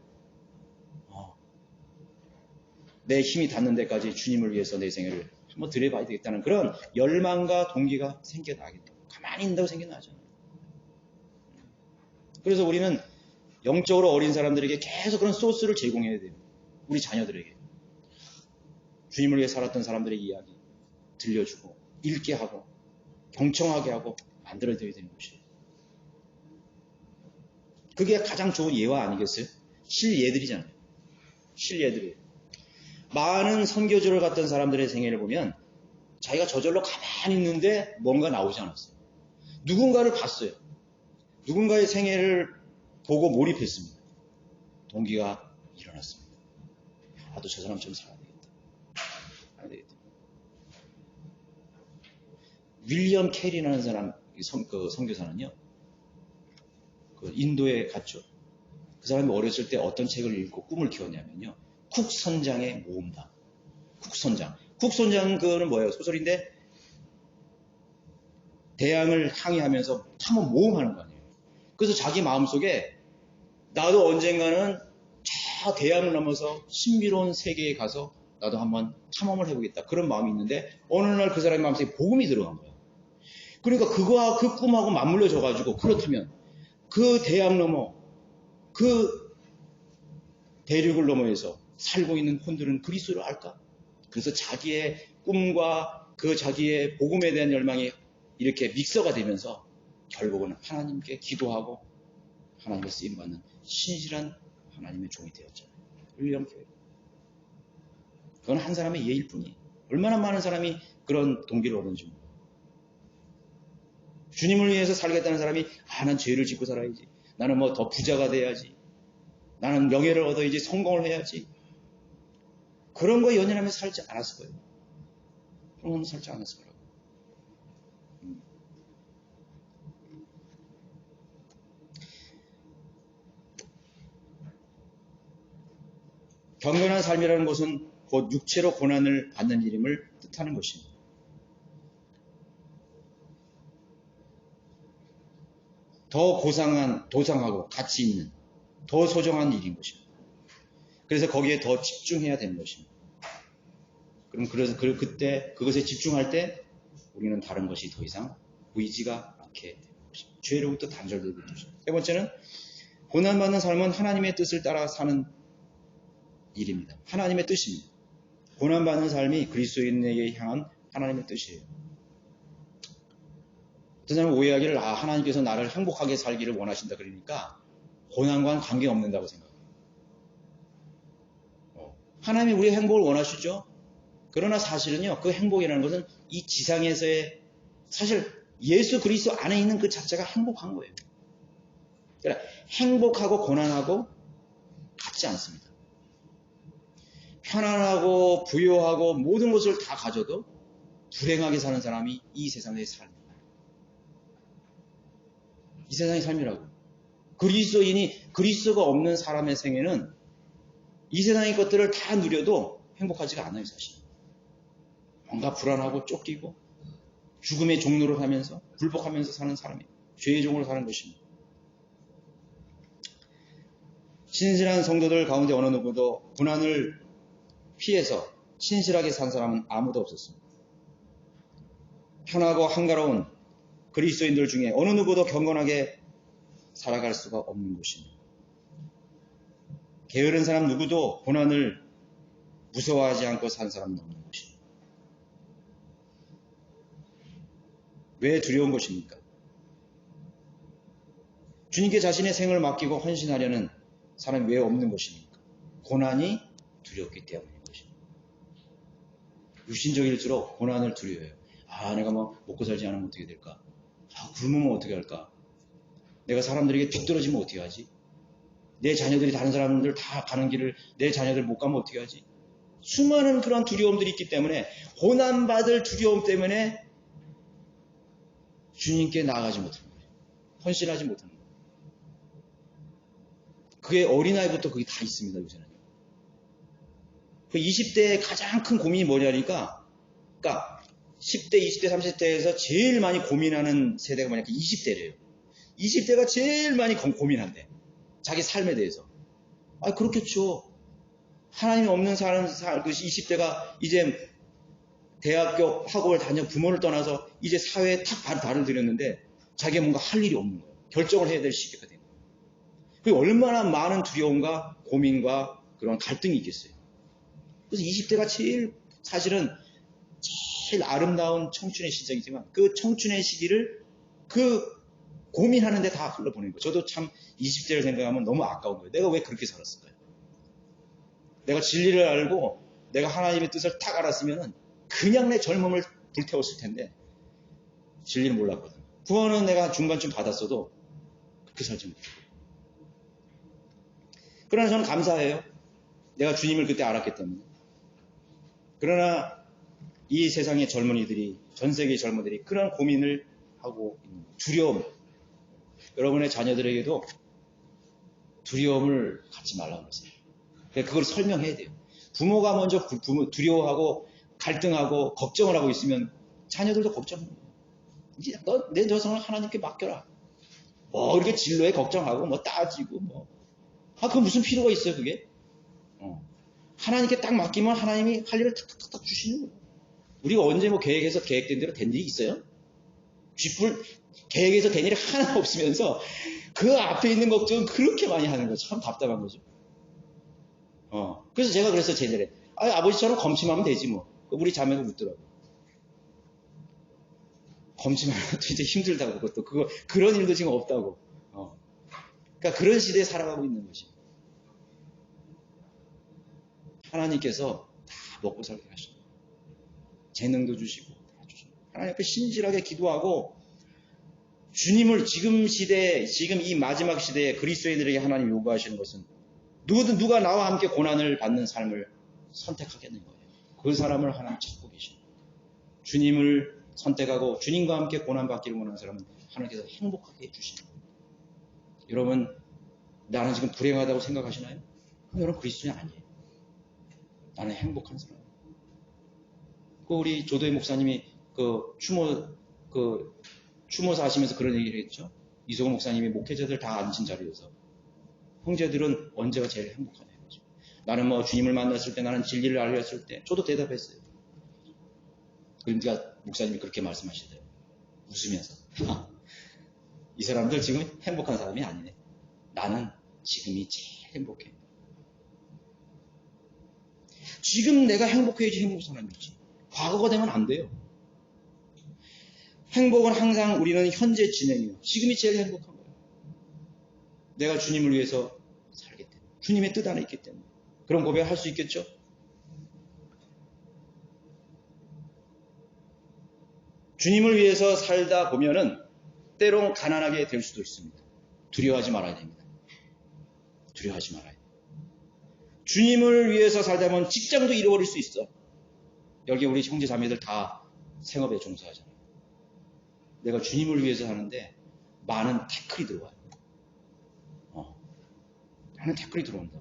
내 힘이 닿는 데까지 주님을 위해서 내 생애를 한번 드려봐야 되겠다는 그런 열망과 동기가 생겨나겠다. 가만히 있는다고 생겨나잖아요. 그래서 우리는 영적으로 어린 사람들에게 계속 그런 소스를 제공해야 돼요. 우리 자녀들에게. 주님을 위해 살았던 사람들의 이야기 들려주고 읽게 하고 경청하게 하고 만들어드려야 되는 것이에요. 그게 가장 좋은 예화 아니겠어요? 실예들이잖아요. 실예들이에요. 많은 선교지를 갔던 사람들의 생애를 보면 자기가 저절로 가만히 있는데 뭔가 나오지 않았어요. 누군가를 봤어요. 누군가의 생애를 보고 몰입했습니다. 동기가 일어났습니다. 나도 저 사람처럼 살아야 되겠다. 윌리엄 캐리라는 사람, 선교사는요, 인도에 갔죠. 그 사람이 어렸을 때 어떤 책을 읽고 꿈을 키웠냐면요, 쿡 선장의 모험담. 쿡 선장. 쿡 선장 그거는 뭐예요? 소설인데 대양을 항해하면서 탐험 모험하는 거 아니에요. 그래서 자기 마음속에 나도 언젠가는 저 대양을 넘어서 신비로운 세계에 가서 나도 한번 탐험을 해보겠다. 그런 마음이 있는데 어느 날 그 사람의 마음속에 복음이 들어간 거예요. 그러니까 그 꿈하고 맞물려져 가지고 그렇다면 그 대양 넘어 그 대륙을 넘어에서 살고 있는 혼들은 그리스도를 알까? 그래서 자기의 꿈과 그 자기의 복음에 대한 열망이 이렇게 믹서가 되면서 결국은 하나님께 기도하고 하나님의 쓰임받는 신실한 하나님의 종이 되었잖아요. 윌리엄 캐리. 그건 한 사람의 예일 뿐이에요. 얼마나 많은 사람이 그런 동기를 얻는지 몰라요. 주님을 위해서 살겠다는 사람이 난 죄를 짓고 살아야지. 나는 뭐 더 부자가 돼야지. 나는 명예를 얻어야지. 성공을 해야지. 그런 거 연연하면서 살지 않았을 거예요. 그런 건 살지 않았을 거라고. 경건한 삶이라는 것은 곧 육체로 고난을 받는 일임을 뜻하는 것입니다. 더 고상한, 도상하고 가치 있는, 더 소중한 일인 것입니다. 그래서 거기에 더 집중해야 되는 것입니다. 그럼 그래서 그때 그것에 집중할 때 우리는 다른 것이 더 이상 보이지가 않게 되는 것입니다. 죄로부터 단절되는 것입니다. 세 번째는 고난받는 삶은 하나님의 뜻을 따라 사는 일입니다. 하나님의 뜻입니다. 고난받는 삶이 그리스도인에게 향한 하나님의 뜻이에요. 어떤 사람은 오해하기를 하나님께서 나를 행복하게 살기를 원하신다 그러니까 고난과는 관계없는다고 생각해요. 하나님이 우리의 행복을 원하시죠. 그러나 사실은요, 그 행복이라는 것은 이 지상에서의 사실 예수 그리스도 안에 있는 그 자체가 행복한 거예요. 그러니까 행복하고 고난하고 같지 않습니다. 편안하고 부유하고 모든 것을 다 가져도 불행하게 사는 사람이 이 세상의 삶입니다. 이 세상의 삶이라고. 그리스도인이 그리스도가 없는 사람의 생애는 이 세상의 것들을 다 누려도 행복하지가 않아요, 사실. 뭔가 불안하고 쫓기고 죽음의 종로를 하면서 굴복하면서 사는 사람이에요. 죄의 종으로 사는 것입니다. 신실한 성도들 가운데 어느 누구도 고난을 피해서 신실하게 산 사람은 아무도 없었습니다. 편하고 한가로운 그리스도인들 중에 어느 누구도 경건하게 살아갈 수가 없는 것입니다. 게으른 사람 누구도 고난을 무서워하지 않고 산 사람은 없는 것입니다. 왜 두려운 것입니까? 주님께 자신의 생을 맡기고 헌신하려는 사람이 왜 없는 것입니까? 고난이 두렵기 때문인 것입니다. 육신적일수록 고난을 두려워해요. 내가 먹고 살지 않으면 어떻게 될까? 굶으면 어떻게 할까? 내가 사람들에게 뒤떨어지면 어떻게 하지? 내 자녀들이 다른 사람들 다 가는 길을 내 자녀들 못 가면 어떻게 하지? 수많은 그런 두려움들이 있기 때문에 고난받을 두려움 때문에 주님께 나아가지 못하는 거예요. 헌신하지 못하는 거예요. 그게 어린아이부터 그게 다 있습니다, 요새는. 그 20대의 가장 큰 고민이 뭐냐니까, 그러니까 10대, 20대, 30대에서 제일 많이 고민하는 세대가 뭐냐니까 20대래요. 20대가 제일 많이 고민한대. 자기 삶에 대해서. 그렇겠죠. 하나님이 없는 사람, 그 20대가 이제 대학교 학원을 다녀 부모를 떠나서 이제 사회에 탁 발을 들였는데 자기가 뭔가 할 일이 없는 거예요. 결정을 해야 될 시기가 된 거예요. 그게 얼마나 많은 두려움과 고민과 그런 갈등이 있겠어요. 그래서 20대가 사실은 제일 아름다운 청춘의 시작이지만 그 청춘의 시기를 그 고민하는데 다 흘러보낸 거예요. 저도 참 20대를 생각하면 너무 아까운 거예요. 내가 왜 그렇게 살았을까요? 내가 진리를 알고 내가 하나님의 뜻을 딱 알았으면 그냥 내 젊음을 불태웠을 텐데 진리를 몰랐거든. 구원은 내가 중간쯤 받았어도 그렇게 살지 못해요. 그러나 저는 감사해요. 내가 주님을 그때 알았기 때문에. 그러나 이 세상의 젊은이들이, 전 세계의 젊은이들이 그런 고민을 하고 있는 거예요. 두려움. 여러분의 자녀들에게도 두려움을 갖지 말라고 하세요. 그걸 설명해야 돼요. 부모가 먼저 두려워하고 갈등하고 걱정을 하고 있으면 자녀들도 걱정해요. 이제 너 내 저성을 하나님께 맡겨라. 이렇게 진로에 걱정하고 따지고 그건 무슨 필요가 있어요, 그게? 하나님께 딱 맡기면 하나님이 할 일을 탁탁탁 주시는 거예요. 우리가 언제 계획된 대로 된 일이 있어요? 계획에서 된 일이 하나 없으면서 그 앞에 있는 걱정은 그렇게 많이 하는 거 참 답답한 거죠. 그래서 제가 그래서 제자래. 아버지처럼 검침하면 되지 뭐. 우리 자매가 묻더라고. 검침하는 것도 이제 힘들다고 그것도 그런 일도 지금 없다고. 그러니까 그런 시대에 살아가고 있는 것이. 하나님께서 다 먹고 살게 하십니다. 재능도 주시고 다 주시고. 하나님 앞에 신실하게 기도하고 주님을 지금 시대에, 지금 이 마지막 시대에 그리스도인들에게 하나님 요구하시는 것은 누가 나와 함께 고난을 받는 삶을 선택하겠는 거예요. 그 사람을 하나님 찾고 계십니다. 주님을 선택하고 주님과 함께 고난받기를 원하는 사람은 하나님께서 행복하게 해주십니다. 여러분, 나는 지금 불행하다고 생각하시나요? 여러분 그리스도인이 아니에요. 나는 행복한 사람. 우리 조도희 목사님이 추모사 하시면서 그런 얘기를 했죠. 이소금 목사님이 목회자들 다 앉은 자리에서 형제들은 언제가 제일 행복하냐. 나는 뭐 주님을 만났을 때, 나는 진리를 알렸을 때, 저도 대답했어요. 그러니까 목사님이 그렇게 말씀하시더라고요. 웃으면서. 이 사람들 지금 행복한 사람이 아니네. 나는 지금이 제일 행복해. 지금 내가 행복해야지 행복한 사람이지. 과거가 되면 안 돼요. 행복은 항상 우리는 현재 진행이에요. 지금이 제일 행복한 거예요. 내가 주님을 위해서 살기 때문에. 주님의 뜻 안에 있기 때문에. 그런 고백을 할 수 있겠죠? 주님을 위해서 살다 보면은 때론 가난하게 될 수도 있습니다. 두려워하지 말아야 됩니다. 두려워하지 말아야 돼요. 주님을 위해서 살다 보면 직장도 잃어버릴 수 있어. 여기 우리 형제 자매들 다 생업에 종사하잖아요. 내가 주님을 위해서 사는데 많은 태클이 들어와요. 많은 태클이 들어온다.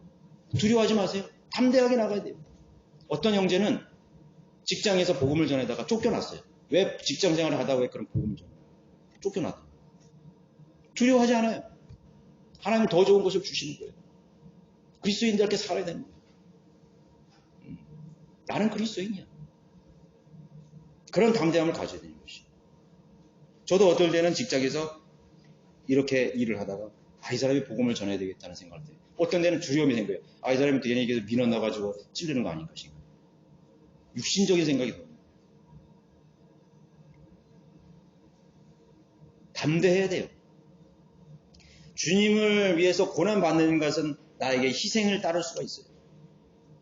두려워하지 마세요. 담대하게 나가야 돼요. 어떤 형제는 직장에서 복음을 전하다가 쫓겨났어요. 왜 직장 생활을 하다가 왜 그런 복음을 전해요? 쫓겨났다. 두려워하지 않아요. 하나님은 더 좋은 것을 주시는 거예요. 그리스도인들께 살아야 되는 거예요. 나는 그리스도인이야. 그런 담대함을 가져야 되는 것이죠. 저도 어떨 때는 직장에서 이렇게 일을 하다가 이 사람이 복음을 전해야 되겠다는 생각을 해요. 어떤 데는 두려움이 생겨요. 이 사람이 괜히 얘기해서 민원 나가지고 찔리는 거 아닌가 싶어요. 육신적인 생각이 들어요. 담대해야 돼요. 주님을 위해서 고난받는 것은 나에게 희생을 따를 수가 있어요.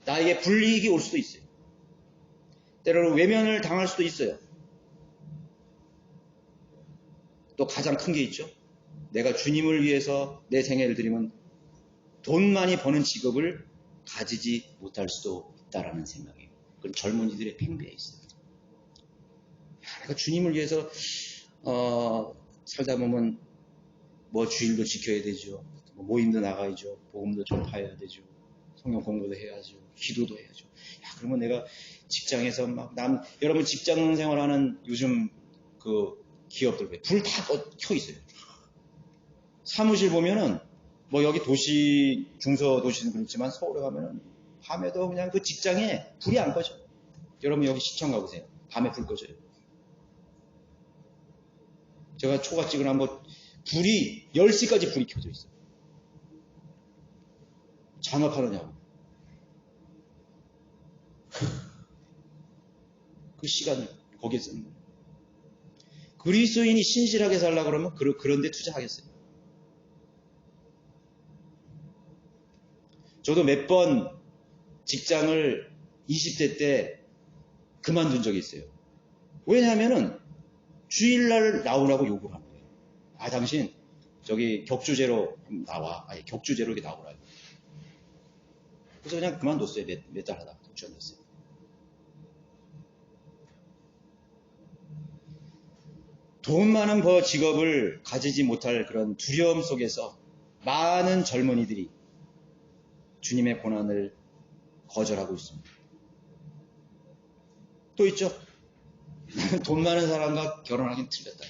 나에게 불이익이 올 수도 있어요. 때로는 외면을 당할 수도 있어요. 또 가장 큰 게 있죠. 내가 주님을 위해서 내 생애를 드리면 돈 많이 버는 직업을 가지지 못할 수도 있다라는 생각이에요. 그건 젊은이들의 팽배에 있어요. 내가 주님을 위해서 살다 보면 뭐 주일도 지켜야 되죠. 모임도 나가야죠. 복음도 좀 봐야 되죠. 성경 공부도 해야죠. 기도도 해야죠. 그러면 내가 직장에서 여러분 직장 생활하는 요즘 그 기업들 불 다 켜 있어요. 사무실 보면은 뭐 여기 도시 중소도시는 그렇지만 서울에 가면은 밤에도 그냥 그 직장에 불이 안 꺼져. 여러분 여기 시청 가보세요. 밤에 불 꺼져요. 제가 초가집을 한번 불이 10시까지 불이 켜져 있어요. 장업하느냐고. 그 시간을 거기에 쓰는 거예요. 그리스도인이 신실하게 살려고 그러면 그런 데 투자하겠어요. 저도 몇 번 직장을 20대 때 그만둔 적이 있어요. 왜냐하면은 주일날 나오라고 요구를 하는 거예요. 당신 저기 격주제로 나와. 격주제로 이렇게 나오라. 그래서 그냥 그만뒀어요. 몇 달 하다가 격주였어요. 돈 많은 직업을 가지지 못할 그런 두려움 속에서 많은 젊은이들이 주님의 고난을 거절하고 있습니다. 또 있죠. 나는 돈 많은 사람과 결혼하긴 틀렸다.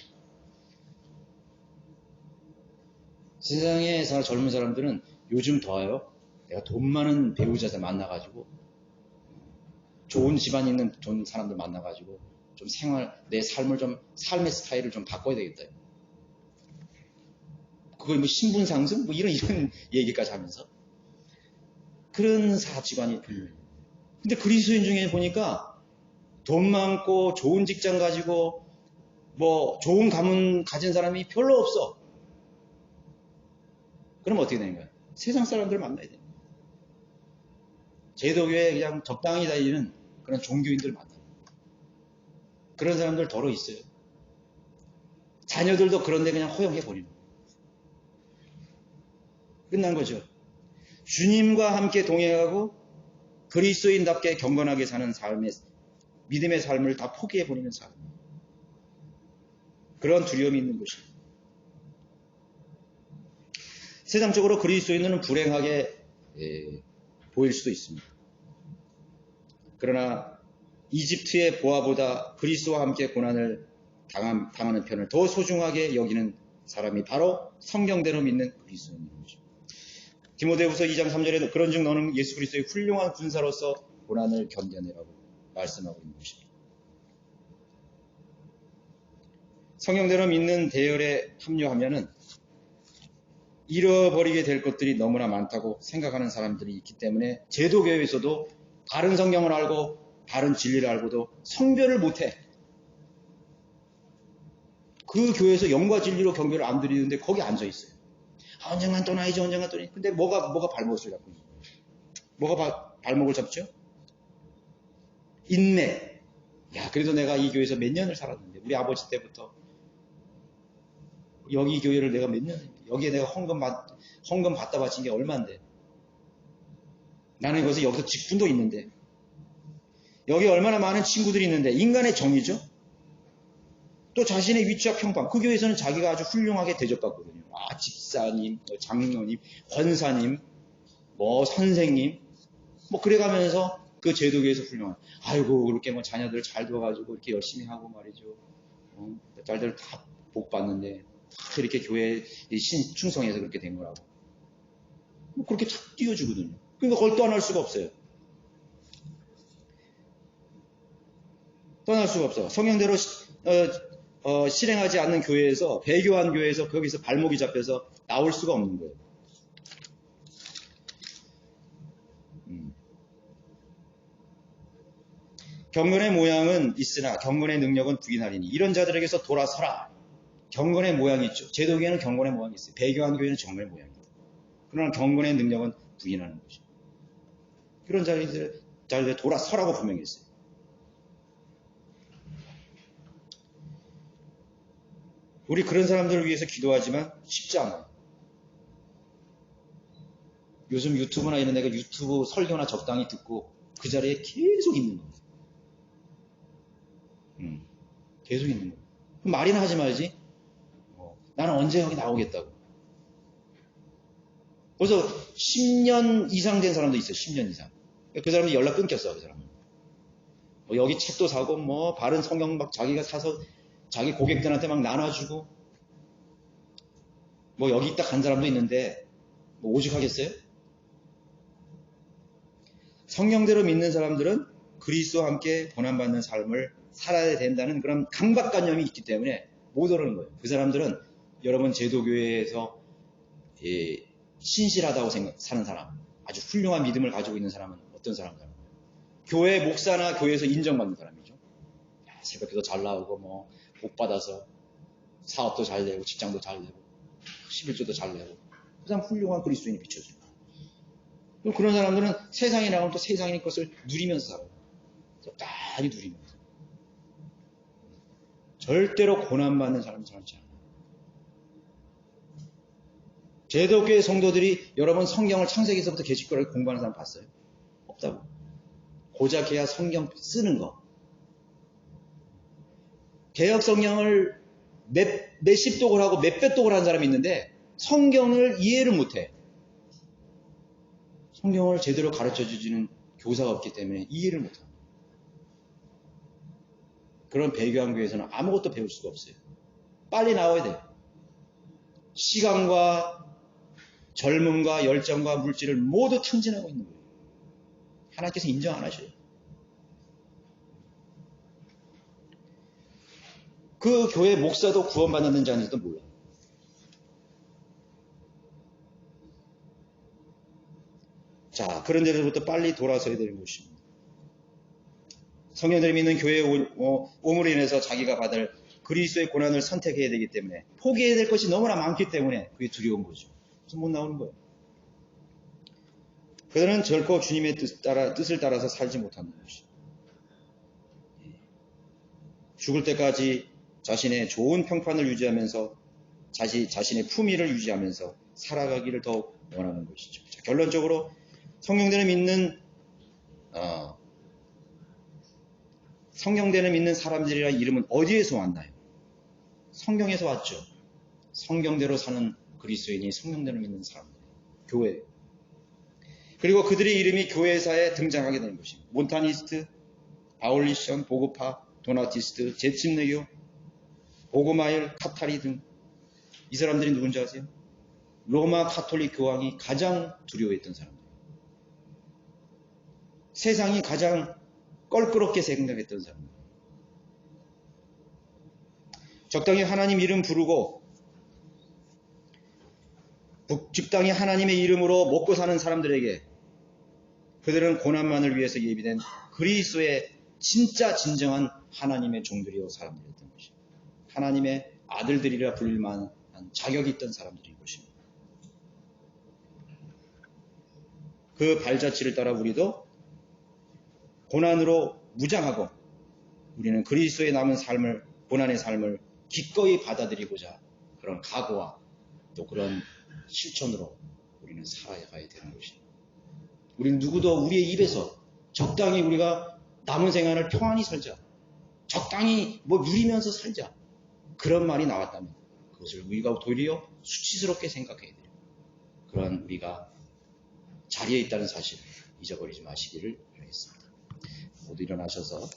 세상에 사는 젊은 사람들은 요즘 더해요. 내가 돈 많은 배우자들 만나가지고 좋은 집안 있는 돈 사람들 만나가지고 좀 내 삶의 스타일을 좀 바꿔야 되겠다. 그걸 뭐 신분 상승? 뭐 이런 얘기까지 하면서. 그런 사업집안이 별로예요. 근데 그리스도인 중에 보니까 돈 많고 좋은 직장 가지고 뭐 좋은 가문 가진 사람이 별로 없어. 그럼 어떻게 되는 거야? 세상 사람들 만나야 돼. 제도교에 그냥 적당히 다니는 그런 종교인들 만나요. 그런 사람들 더러 있어요. 자녀들도 그런데 그냥 허용해 버리는 거예요. 끝난 거죠. 주님과 함께 동행하고 그리스도인답게 경건하게 사는 믿음의 삶을 다 포기해 버리는 삶. 그런 두려움이 있는 것입니다. 세상적으로 그리스도인은 불행하게 보일 수도 있습니다. 그러나 이집트의 보아보다 그리스도와 함께 고난을 당하는 편을 더 소중하게 여기는 사람이 바로 성경대로 믿는 그리스도인이죠. 디모데후서 2장 3절에도 그런즉 너는 예수 그리스도의 훌륭한 군사로서 고난을 견뎌내라고 말씀하고 있는 것입니다. 성경대로 믿는 대열에 합류하면은 잃어버리게 될 것들이 너무나 많다고 생각하는 사람들이 있기 때문에 제도교회에서도 바른 성경을 알고 바른 진리를 알고도 성별을 못해. 그 교회에서 영과 진리로 경배를 안 드리는데 거기 앉아 있어요. 언젠간 떠나야지, 언젠간 떠나야지. 근데 뭐가 발목을 잡고 있는 거예요? 뭐가 발목을 잡죠? 인내. 야, 그래도 내가 이 교회에서 몇 년을 살았는데, 우리 아버지 때부터 여기 교회를 내가 몇 년, 여기에 내가 헌금 받다 바친 게 얼만데. 나는 여기서 직분도 있는데. 여기 얼마나 많은 친구들이 있는데, 인간의 정의죠? 또 자신의 위치와 평판. 그 교회에서는 자기가 아주 훌륭하게 대접받거든요. 아, 집사님, 장로님, 권사님, 선생님. 그래가면서 그 제도교에서 훌륭한. 아이고, 그렇게 자녀들 잘 두어가지고 이렇게 열심히 하고 말이죠. 딸들 다 복 받는데, 다 이렇게 교회에 충성해서 그렇게 된 거라고. 그렇게 탁 띄워주거든요. 그러니까 그걸 떠날 수가 없어요. 떠날 수가 없어. 성경대로 실행하지 않는 교회에서, 배교한 교회에서 거기서 발목이 잡혀서 나올 수가 없는 거예요. 경건의 모양은 있으나 경건의 능력은 부인하리니 이런 자들에게서 돌아서라. 경건의 모양이 있죠. 제도교회는 경건의 모양이 있어요. 배교한 교회는 경건의 모양이 있어요. 그러나 경건의 능력은 부인하는 것이죠. 그런 자들에게 돌아서라고 분명히 했어요. 우리 그런 사람들을 위해서 기도하지만 쉽지 않아요. 요즘 유튜브나 이런 데가 유튜브 설교나 적당히 듣고 그 자리에 계속 있는 거예요. 계속 있는 거예요. 그럼 말이나 하지 말지. 나는 언제 여기 나오겠다고. 그래서 10년 이상 된 사람도 있어요. 10년 이상. 그 사람이 연락 끊겼어. 그 사람은. 여기 책도 사고 바른 성경 막 자기가 사서 자기 고객들한테 막 나눠주고 여기 있다 간 사람도 있는데 오죽하겠어요? 성경대로 믿는 사람들은 그리스도와 함께 고난받는 삶을 살아야 된다는 그런 강박관념이 있기 때문에 못 오르는 거예요. 그 사람들은 여러분 제도교회에서 신실하다고 사는 사람, 아주 훌륭한 믿음을 가지고 있는 사람은 어떤 사람인가요? 교회 목사나 교회에서 인정받는 사람이죠. 새벽에도 잘 나오고 복 받아서 사업도 잘 되고 직장도 잘 되고 11조도 잘 내고 가장 훌륭한 그리스도인이 비춰져요. 그런 사람들은 세상에 나가면 또 세상의 것을 누리면서 살아요. 적당히 누리면서. 절대로 고난받는 사람은 살지 않아요. 제도교회 성도들이 여러분 성경을 창세기에서부터 계시록을 공부하는 사람 봤어요? 없다고. 고작 해야 성경 쓰는 거. 개혁 성경을 몇십 독을 하고 몇백 독을 한 사람이 있는데 성경을 이해를 못해. 성경을 제대로 가르쳐주지는 교사가 없기 때문에 이해를 못합니다. 그런 배교한 교회에서는 아무것도 배울 수가 없어요. 빨리 나와야 돼요. 시간과 젊음과 열정과 물질을 모두 탕진하고 있는 거예요. 하나님께서 인정 안 하셔요. 그 교회 목사도 구원받았는지 아닌지도 몰라요. 자, 그런 데로부터 빨리 돌아서야 되는 것입니다. 성령들이 믿는 교회의 오물로 인해서 자기가 받을 그리스도의 고난을 선택해야 되기 때문에 포기해야 될 것이 너무나 많기 때문에 그게 두려운 거죠. 그래서 못 나오는 거예요. 그들은 결코 주님의 뜻을 따라서 살지 못한다는 것이죠. 죽을 때까지 자신의 좋은 평판을 유지하면서 자신의 품위를 유지하면서 살아가기를 더욱 원하는 것이죠. 자, 결론적으로 성령대로 믿는 사람들이라는 이름은 어디에서 왔나요? 성경에서 왔죠. 성경대로 사는 그리스도인이 성령대로 믿는 사람들, 교회. 그리고 그들의 이름이 교회사에 등장하게 되는 것입니다. 몬타니스트, 바울리션, 보고파, 도나티스트, 제침내교, 보고마일, 카타리 등 이 사람들이 누군지 아세요? 로마 가톨릭 교황이 가장 두려워했던 사람들. 세상이 가장 껄끄럽게 생각했던 사람들. 적당히 하나님 이름 부르고 적당히 하나님의 이름으로 먹고 사는 사람들에게 그들은 고난만을 위해서 예비된 그리스도의 진짜 진정한 하나님의 종들이요 사람들이었던 것입니다. 하나님의 아들들이라 불릴 만한 자격이 있던 사람들인 것입니다. 그 발자취를 따라 우리도 고난으로 무장하고 우리는 그리스도의 남은 삶을, 고난의 삶을 기꺼이 받아들이고자 그런 각오와 또 그런 실천으로 우리는 살아가야 되는 것입니다. 우리는 누구도 우리의 입에서 적당히 우리가 남은 생활을 평안히 살자, 적당히 누리면서 살자, 그런 말이 나왔다면 그것을 우리가 도리어 수치스럽게 생각해야 돼요. 그러한 우리가 자리에 있다는 사실을 잊어버리지 마시기를 바라겠습니다. 모두 일어나셔서